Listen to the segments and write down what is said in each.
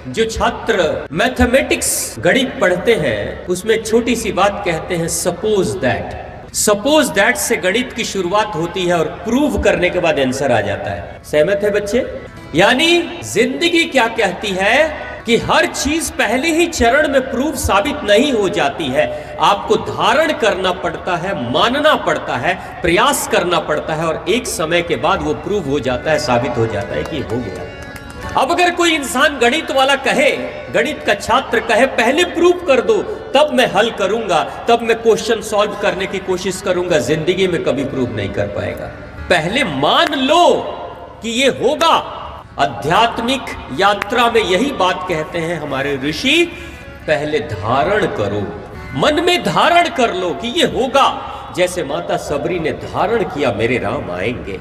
जो छात्र मैथमेटिक्स गणित पढ़ते हैं उसमें छोटी सी बात कहते हैं सपोज दैट से गणित की शुरुआत होती है और प्रूव करने के बाद आंसर आ जाता है। सहमत है बच्चे? यानी जिंदगी क्या कहती है कि हर चीज पहले ही चरण में प्रूव साबित नहीं हो जाती है, आपको धारण करना पड़ता है, मानना पड़ता है, प्रयास करना पड़ता है और एक समय के बाद वो प्रूव हो जाता है, साबित हो जाता है कि हो गया। अब अगर कोई इंसान गणित वाला कहे, गणित का छात्र कहे पहले प्रूव कर दो तब मैं हल करूंगा, तब मैं क्वेश्चन सॉल्व करने की कोशिश करूंगा, जिंदगी में कभी प्रूव नहीं कर पाएगा। पहले मान लो कि ये होगा। आध्यात्मिक यात्रा में यही बात कहते हैं हमारे ऋषि, पहले धारण करो, मन में धारण कर लो कि ये होगा। जैसे माता सबरी ने धारण किया मेरे राम आएंगे।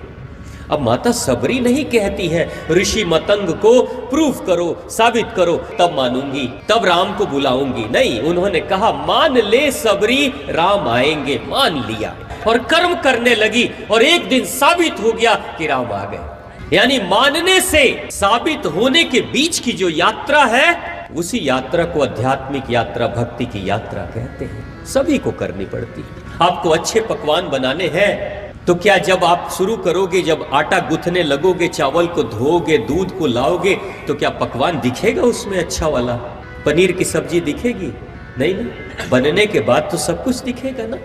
अब माता सबरी नहीं कहती है ऋषि मतंग को प्रूफ करो, साबित करो तब मानूंगी, तब राम को बुलाऊंगी। नहीं, उन्होंने कहा मान ले सबरी, राम आएंगे। मान लिया और कर्म करने लगी और एक दिन साबित हो गया कि राम आ गए। यानी मानने से साबित होने के बीच की जो यात्रा है उसी यात्रा को आध्यात्मिक यात्रा, भक्ति की यात्रा कहते हैं। सभी को करनी पड़ती है। आपको अच्छे पकवान बनाने हैं तो क्या जब आप शुरू करोगे, जब आटा गूंथने लगोगे, चावल को धोओगे, दूध को लाओगे, तो क्या पकवान दिखेगा उसमें अच्छा वाला? पनीर की सब्जी दिखेगी? नहीं ना। बनने के बाद तो सब कुछ दिखेगा ना।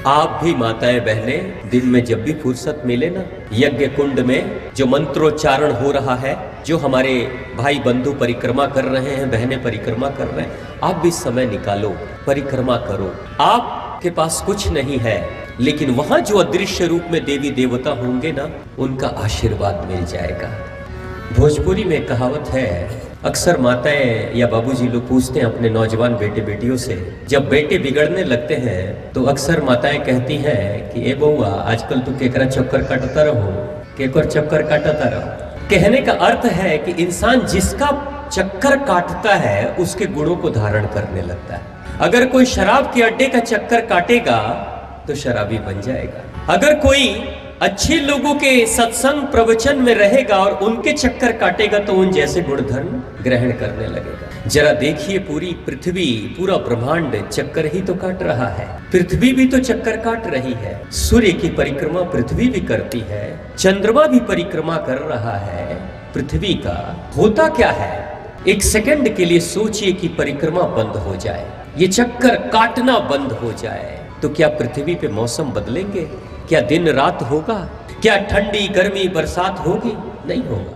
आप भी माताएं बहनें दिन में जब भी फुर्सत मिले ना, यज्ञ कुंड में जो मंत्रोच्चारण हो रहा है, जो हमारे भाई बंधु परिक्रमा कर रहे हैं, बहनें परिक्रमा कर रहे हैं, आप भी समय निकालो, परिक्रमा करो। आपके पास कुछ नहीं है लेकिन वहां जो अदृश्य रूप में देवी देवता होंगे ना, उनका आशीर्वाद मिल जाएगा। भोजपुरी में कहावत है, अक्सर माताएं या बाबूजी लोग पूछते हैं अपने नौजवान बेटे बेटियों से, जब बेटे बिगड़ने लगते हैं तो अक्सर माताएं कहती हैं कि ए बउआ आजकल तू केकरा चक्कर काटता रहो, केकर चक्कर काटता रहो। कहने का अर्थ है कि इंसान जिसका चक्कर काटता है उसके गुणों को धारण करने लगता है। अगर कोई शराब के अड्डे का चक्कर काटेगा तो शराबी बन जाएगा। अगर कोई अच्छे लोगों के सत्संग प्रवचन में रहेगा और उनके चक्कर काटेगा तो उन जैसे गुणधर्म ग्रहण करने लगेगा। जरा देखिए, पूरी पृथ्वी, पूरा ब्रह्मांड चक्कर ही तो काट रहा है। पृथ्वी भी तो चक्कर काट रही है। सूर्य की परिक्रमा पृथ्वी भी करती है, चंद्रमा भी परिक्रमा कर रहा है पृथ्वी का। होता क्या है, एक सेकंड के लिए सोचिए कि परिक्रमा बंद हो जाए, ये चक्कर काटना बंद हो जाए, तो क्या पृथ्वी पे मौसम बदलेंगे? क्या दिन रात होगा? क्या ठंडी गर्मी बरसात होगी? नहीं होगा।